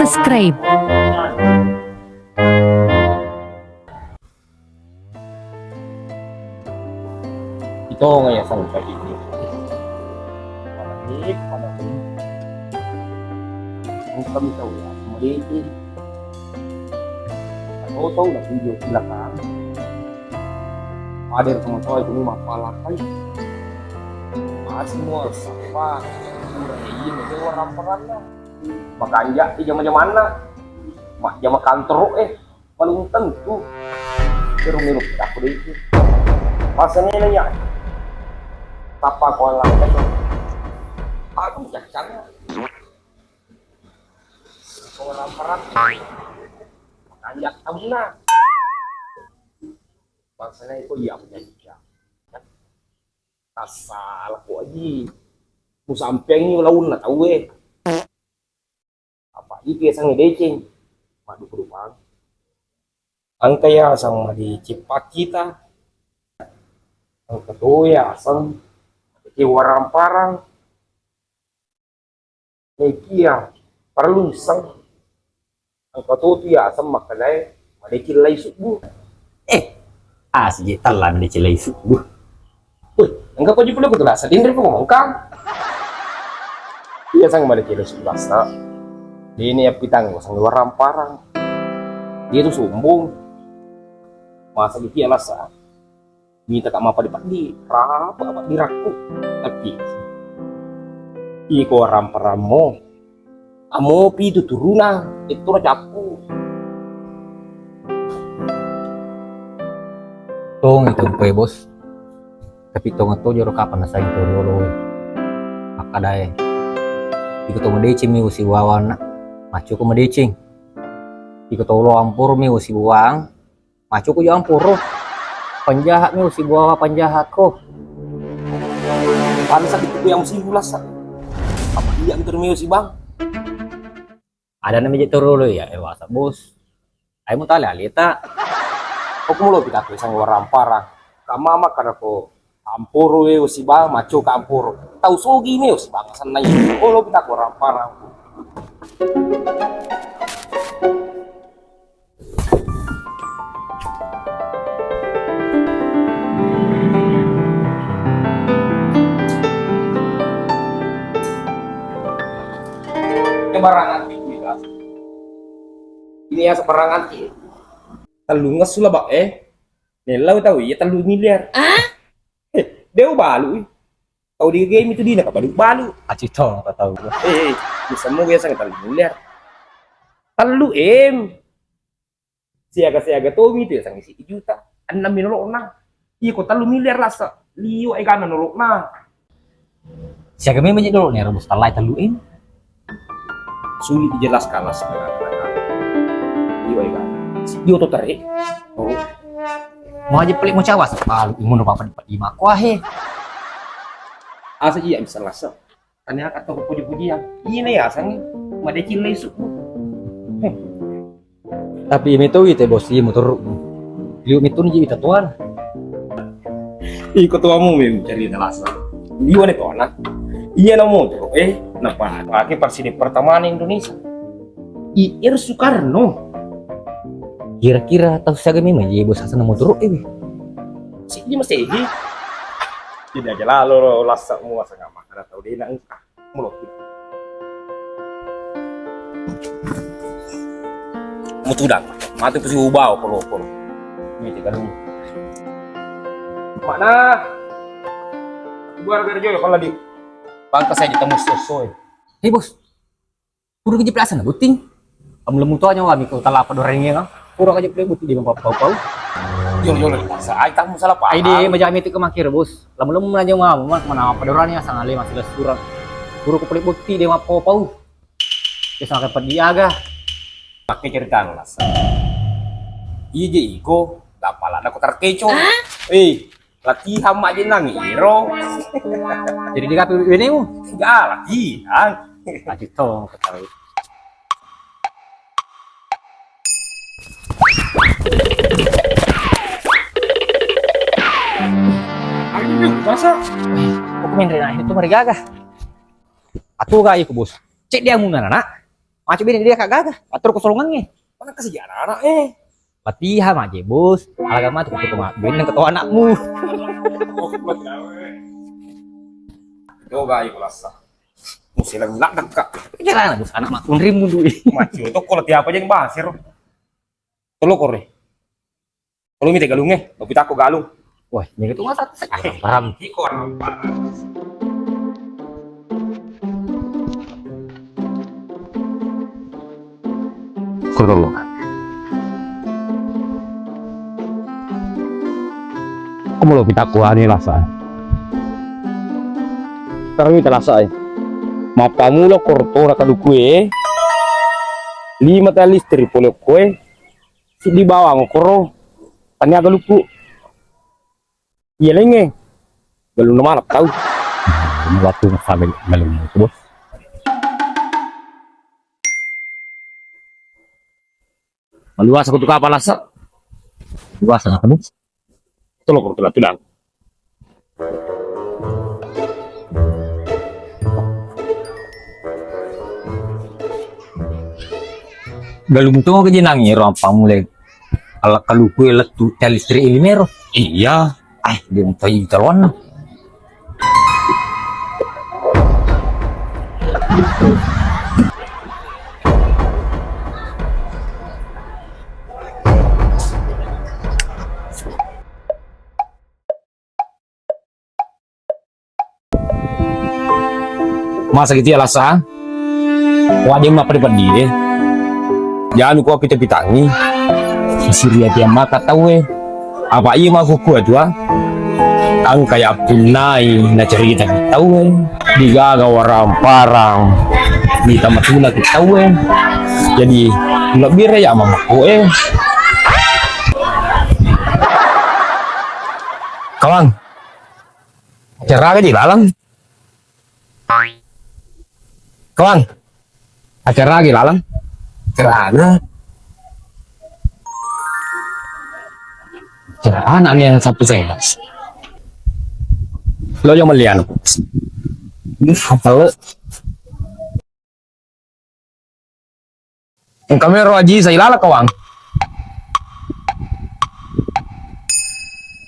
subscribe. Ito ngayon sa pag-ibig. Panahit. Ang kami tayo ya, malitin. Ano na video sila ka. Ada yang teman-teman itu mapalakay. Semua apa? Ini itu orang peran lah. Makanya di zaman-zaman lah. Zaman kantor paling tentu. Pero meron ako dito. Masa nila yan. Papa ko lang ito. Ako cakcang. Orang peran. Makanya tahu na. Maksudnya itu ya punya juga. Asal ko aja. Musampeng ni laun na tahu Apa iki sang deceng. Madu perupang. Ang kaya sang madicipak kita. Ang katuya sang warang parang. Nekia perlu sang. Ang katuya sang makalay madikilay subuh. Asli talan di cilai subuh. Wih, enggak kau juga betul lah. Sedih dari pengongkang. Iya sang balik kilo 11 nak. Dia ini ya pitang sang luar ramparang. Dia tuh sombong. Masa gitu ya lasa. Minta tak apa di rapa apa diraku. Tapi iko ramparamo. Amo pi itu turunan. Itu rajaku. Tong itu kue bos. Tapi tong itu jero kapan nasa itu dulu. Akadai. Iko tong medecing mi usi wawan. Macu ko medecing. Iko tolo ampur mi usi buang. Macu ko yo ampuro. Penjahat mi usi buawa penjahat ko. Pansa itu yang mesti ulas. Apa dia antar mi usi bang? Ada namanya dulu ya ewasa bos. Ayo mau tali alita. Aku mau lebih takut sang orang parang. Kamama karena ko ampuru usi bang, maco ka ampuru. Tahu sogi me usi bang sana ini. Oh lebih takut orang parang. Kebarangan kita. Ini ya sebarangan kita. Talungas sula ba Nelaw tahu ya 3 miliar. Deu balu. Tahu di game itu dia balu. Aci tong apa tahu. Bisa mo ya sang 3 miliar. Talu Siaga to itu ya sang isi juta. 6 milolok na. Iya ko 3 miliar lah sa. Liyo ay kana nolok na. Siya kami menjadi dulu nih rebus talai taluin. Sulit dijelaskan lah sebenarnya. Liyo ay kana. Dia tuh tarik. Oh. Mau aja pelik mau cawas. Palu imun apa di mako ahe. Asa iya bisa lasa. Tanya kata ko puji-pujian. Ini ya sang madecil lesuk. Tapi ini tuh itu bos ini motor. Liu itu nih kita tuan. Ikut tuamu mem cari lasa. Dia nih tuan. Iya na motor. Napa? Pakai presiden pertama di Indonesia. Ir Soekarno. Kira-kira tahu saya gini mah bos asal motor Si dia masih tidak aja lalu lasa semua sangat makan atau dia nak engkah mulut mutudan mati pasti ubah kalau ini tidak dulu mana buar kerja kalau di bangka saya ditemu sosoy bos udah kejeplasan buting kamu lemu tuanya kami kau talapa dorengnya kan kurang aja play butuh di pau. Yo saya tamu salah pak. Ide majami itu kemakir bos. Lamu-lamu aja ngam, mana apa dorannya sangali masih surat. Guru ku play bukti dia pau. Dia sangat pediaga. Pakai cerita lah. Iya je iko, dapat ada kotar keco. Latihan mak je nangiro. Jadi di kapi ini mu? Enggak latihan. Aji tong ketahui. Masa? Aku main Rena itu mereka gak? Atuh gak iku bos? Cek dia muna nak? Macam bini dia kagak atur kesolongannya. Mana kasih anak Latihan aja bos. Alagama tuh ketemu bini ketua anakmu. Yoga iku lasa. Mesti lang lakak kak. Jalan bos anak mak unrim dulu. Mati itu kalau tiap aja yang basir. Tolong kore. Kalau minta galungnya, tapi tak aku galung. Wah, ini itu masa paham. Ikor apa? Kurang. Kamu lo kita kuani lasa. Sekarang kita lasa. Mapamu lo korto raka kue. 5 tali listrik polo kue. Si di bawah ngokoro. Tanya agak lupu. Iya lenge. Belum nama tahu. Ini waktu sampai belum bos. Maluas aku tuh kapal lasa. Luas anak kamu. Tolong korto tulang. Galung tuh ke jenangi rampang mulai kalau kue letu listrik ini mero. Iya. Dia mau tahu calon. Masa gitu ya lasa. Wajib apa di dia. Jangan lupa pita-pitangi. Syria dia maka tahu apa iya mah kuat dua ang kayak punai na cerita tahu digaga warang parang di tamat tuna tahu jadi lebih raya mamaku kawan acara di lalang kawan acara di lalang kerana anaknya satu senas. Lo yang melihat. Apa? Kami roji saya lala kawang.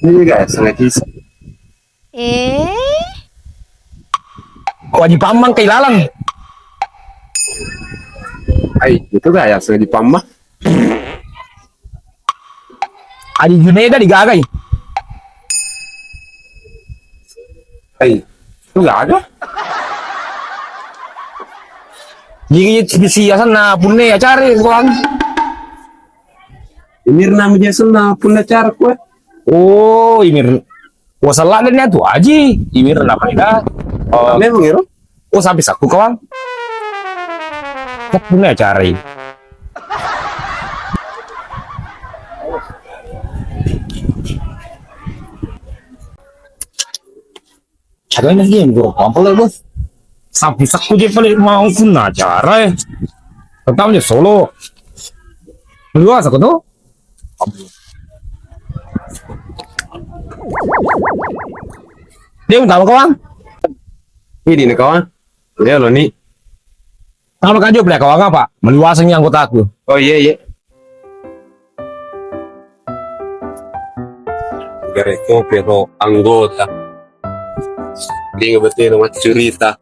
Ini guys, sengaja. Wajib pamang kay lalang. Ay, itu gaya sengaja pamang. Adi Juneda digagay. Ay, itu gaga. Jadi siyasan na punne acara kawan. Imir nama Jason na punne acara kue. Oh, Imir. Wasalah dan itu aji. Imir nama ida. Memang itu. Oh, sampai saku kawan. Punne acara. Ada yang game bro, apa bos? Sampai saku dia paling mau pun acara Pertamanya solo. Luas aku tuh. Dia minta apa kawan? Ini nih kawan. Dia lo nih. Kalau kan dia kawan apa? Meluasnya anggota aku. Oh iya. Gareko pero anggota. Dia ngebetin sama cerita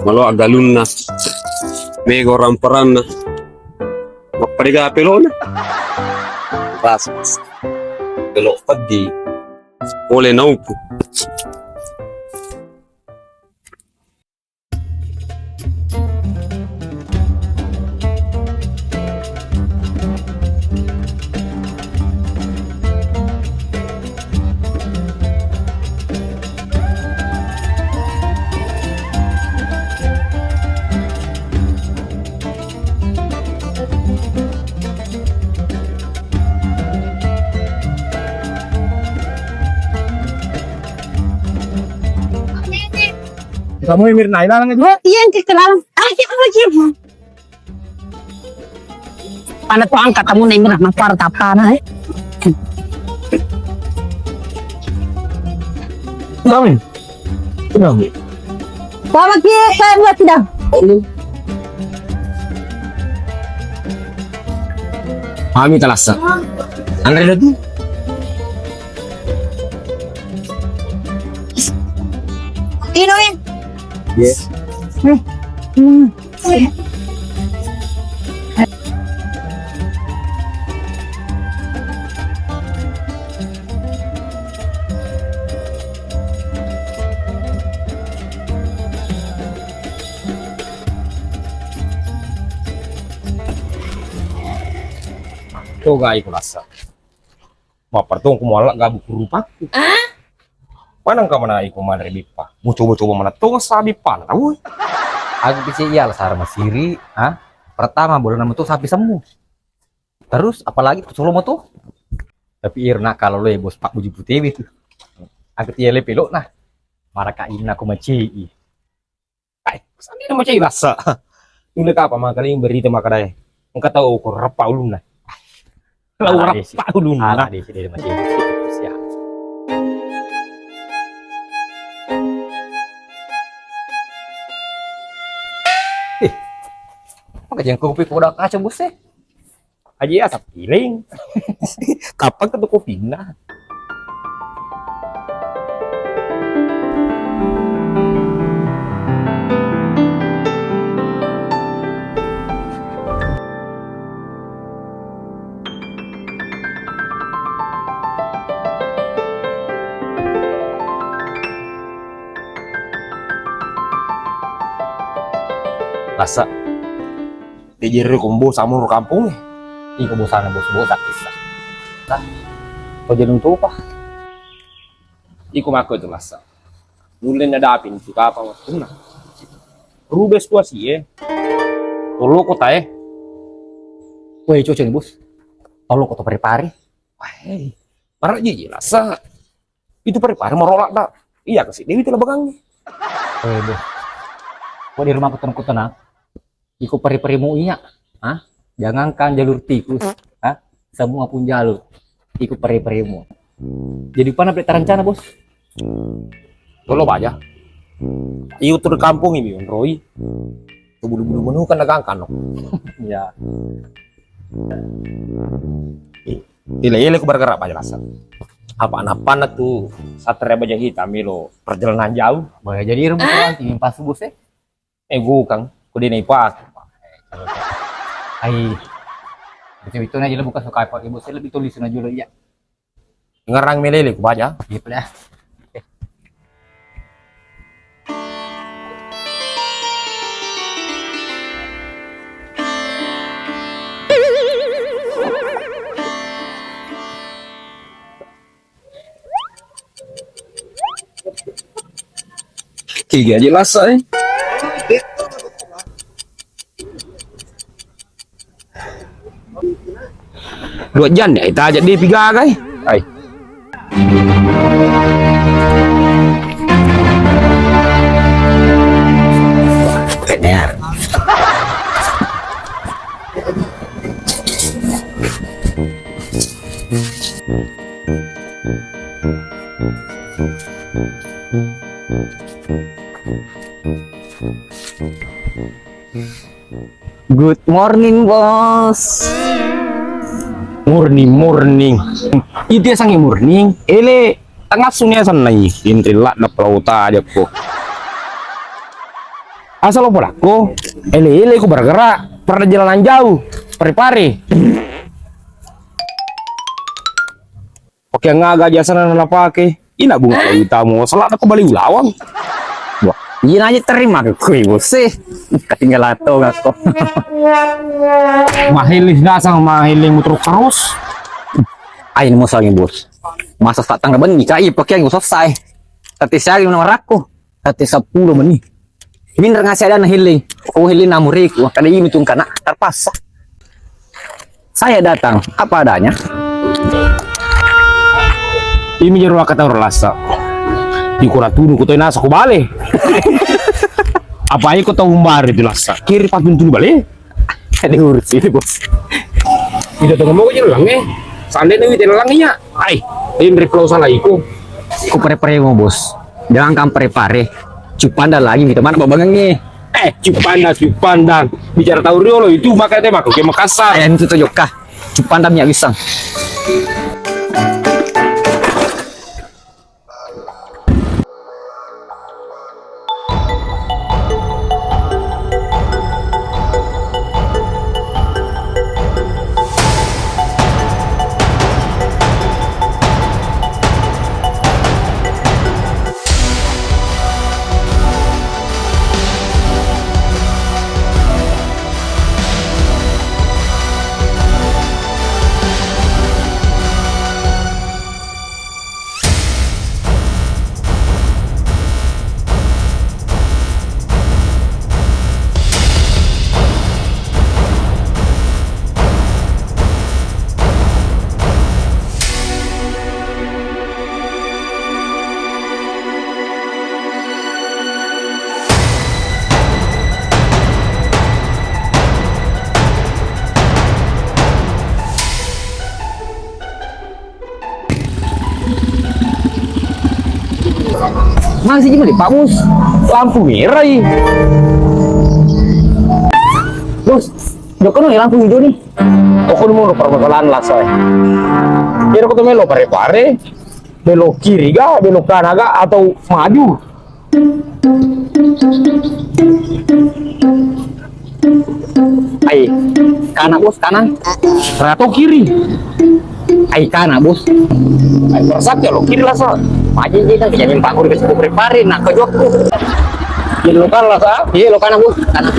malu agalun na mego ramparan na magpariga pelo na pas pelo padi ole naupu kamu yang mirna ilalang itu? Iya, yang kekelalang. Iya. Paano to angkat kamu na mirna para tapana Dami. Dami. Tawag ki kaya mo tidak. Kami talasa. Andre dah tu. Tinuin. Yes. Coba aku rasa. Bapak tuh aku malah gak buku rupaku. Mana kau mana aku mana bipa? Mau coba-coba mana tuh sabi pan tahu? Aku bisa iya lah sarma siri, pertama boleh nama tuh sapi semu. Terus apalagi tuh solo tuh. Tapi irna kalau lo ya bos Pak Buji Putih itu. Aku tiele pelok nah. Maraka ina aku maci. Ay, sandi nama cai rasa. Ini apa makanya yang beri tema kadai. Engkau tahu aku rapa ulun lah. Kalau rapa ulun lah. Di sini maci. Siap. Kajian kopi kau udah kacau bos eh. Aja asap piring. Kapan ketemu kopi nah? Rasa dijeri kumbu sama ru kampung nih. Ih kebosanan bos kisah. Nah, kau jadi untuk apa? Iku mako itu rasa. Mulai nadapin suka apa waktu nah. Rubes tua sih ya. Tolo kota ya. Woi cuci nih bos. Tolong kau pari-pari. Wah, parah jiji rasa. Itu pari-pari merolak tak? Iya kasih Dewi telah begangnya. Woi bos. Kau di rumah kutan-kutan ah. Iku pari-parimu iya. Jangankan jalur tikus. Semua pun jalur. Iku pari-parimu. Jadi mana berita rencana bos? Tolo aja. Iyo tur kampung ini Roy. Bulu-bulu menu kan nagangkan no. Ya. Ile-ile ku bergerak aja rasa. Apa-apa tuh satria bajang hitam lo perjalanan jauh. Boleh jadi rumah nanti pas bos eh. Kang, ku di pas. Ai. Betul aja lah bukan suka apa ibu saya lebih tulis aja dulu ya. Ngerang melele ku baca. Gitu ya. Tiga jelas eh. Dua jam ya, kita ajak dia piga kai. Hai. Benar. Good morning, bos. Morning. Itu sangi morning. Ele tengah sunya sana intrila na pelauta aja ko. Asal lo polaku. Ele ku bergerak perjalanan jauh. Pari-pari. Oke ngaga jasa na pakai. Ina bunga tamu. Salah aku balik ulawang. Wah, ini aja terima ke kui bos sih. Ketinggalan tuh aku. Mahilis dasang mahiling mutruk terus. Ayo mau soalnya bos. Masa tak tangga benih kai pakai yang selesai. Tapi saya nomor aku. Tapi 10 menit. Ini ngasih ada healing. Oh healing namuriku. Kali ini tuh karena terpaksa. Saya datang apa adanya. Ini jadi ruang kata rasa. Di kuratunu kutoy nasa ko bale. Apa aja kau tahu umbar itu lasa. Kiri patun tunu bale. Ada urus ini bos. Tidak tahu mau jadi lang eh. Sande nih tidak langnya. Ay, ini replau salah iku. Ku pare-pare mau bos. Jangan kam pare-pare. Cupanda lagi gitu mana babangnya. Cupanda. Bicara tahu riolo itu makanya tema ke Makassar. Ayam itu tojokah. Cupan dan minyak pisang. Masih gimana Pak Bos? Lampu merah ya. Bos, udah kan lampu hijau nih. Aku mau permotolan lah soy. Kira aku tuh melo pare-pare, belok kiri ga, belok kanan ga, atau maju. Ay, kanan bos, kanan. Atau kiri. Ay, kanan bos. Ay, persat ya lo kiri lah soy. Maju aja kan kejadian Pak Guru kasih prepare nak ke jok tuh. Jadi lo kan lah sah. Iya lo kanan bos, kanan.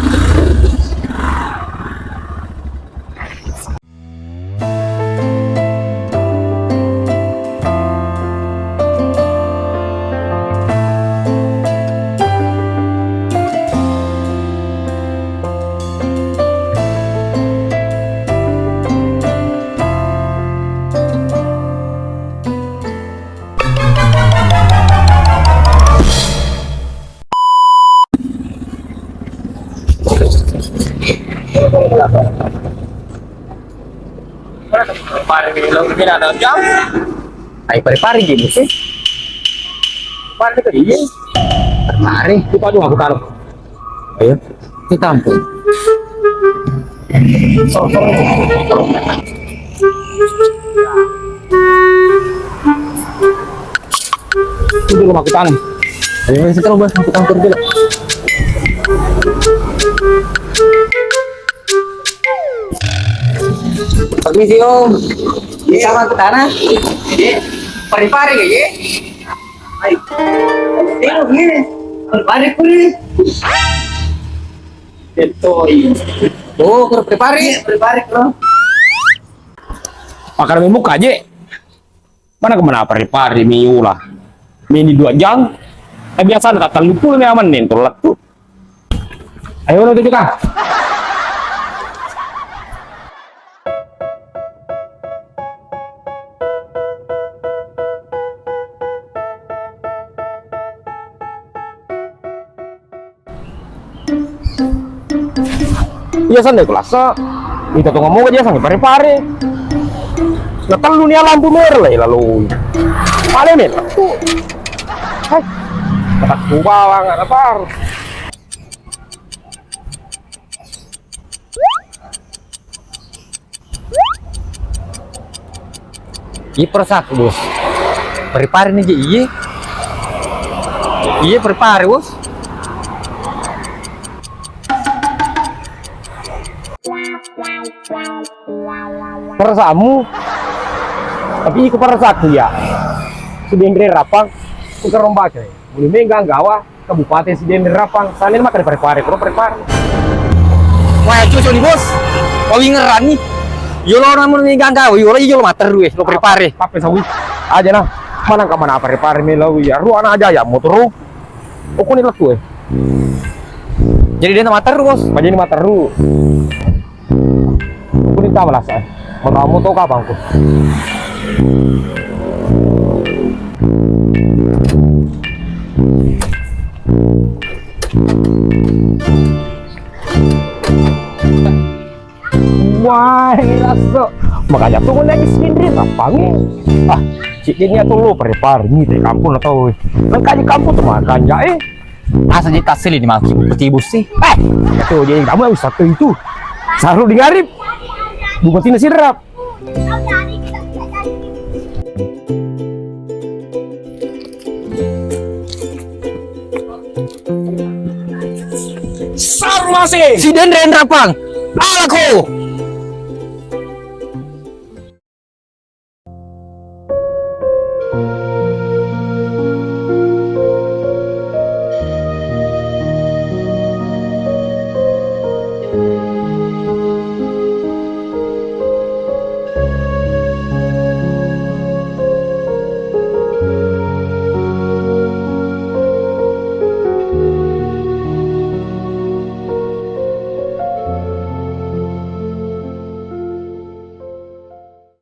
Pare lo kira ada jam. Ay, pare-pare gitu sih. Pare ke dia. Pare, kita juga aku taruh. Ayo, kita tampung. Itu dulu aku taruh. Ayo, sekarang bos, aku tampung dulu. Permisi Om. Sama ke tanah. Pare-pare gak ya? Ayo. Tengok ni. Pare puri. Itu. Oh, kau prepare kau. Pakar muka aja. Mana kemana pare-pare miu lah. Mini 2 jam. Biasa tak terlupa ni aman nih tolak tuh. Ayo lo tujuh kah? Iya santai kelasa. Kita tuh ngomong aja santai pare-pare. Nah telu nih lampu merah lah lalu. Mana nih? Hai. Tak bawang nggak dapat. Iya persak bos. Prepare nih iya. Iya prepare bos. Perasaanmu, tapi ikut perasaanku ya. Sudah ngeri rapang, ke rombak ya. Boleh menggang gawa, kabupaten sudah ngeri rapang. Sana makan prepare, kurang prepare. Wah cucu nih bos. Kau ingeran nih. Yo lo namun menggang gawa, yo lo iyo mater rues lo prepare. Pape sawi aja nah. Mana ke mana prepare melau ya. Ruang aja ya motor. Aku nih letu eh. Jadi dia mater bos. Jadi ini mater ru. Aku nih tahu lah saya. Kamu tahu kapan aku? Wah, rasa makanya tuh lagi sendiri lapangnya. Ah, ciknya tuh lo prepare nih di kampung atau lengkap di kampung tuh makan ya Asa jadi tasil ini maki betibus sih. Itu jadi kamu yang satu itu. Saru di garip. Bukan tina sirap. Sarmase Si Dendra Pang, alaku.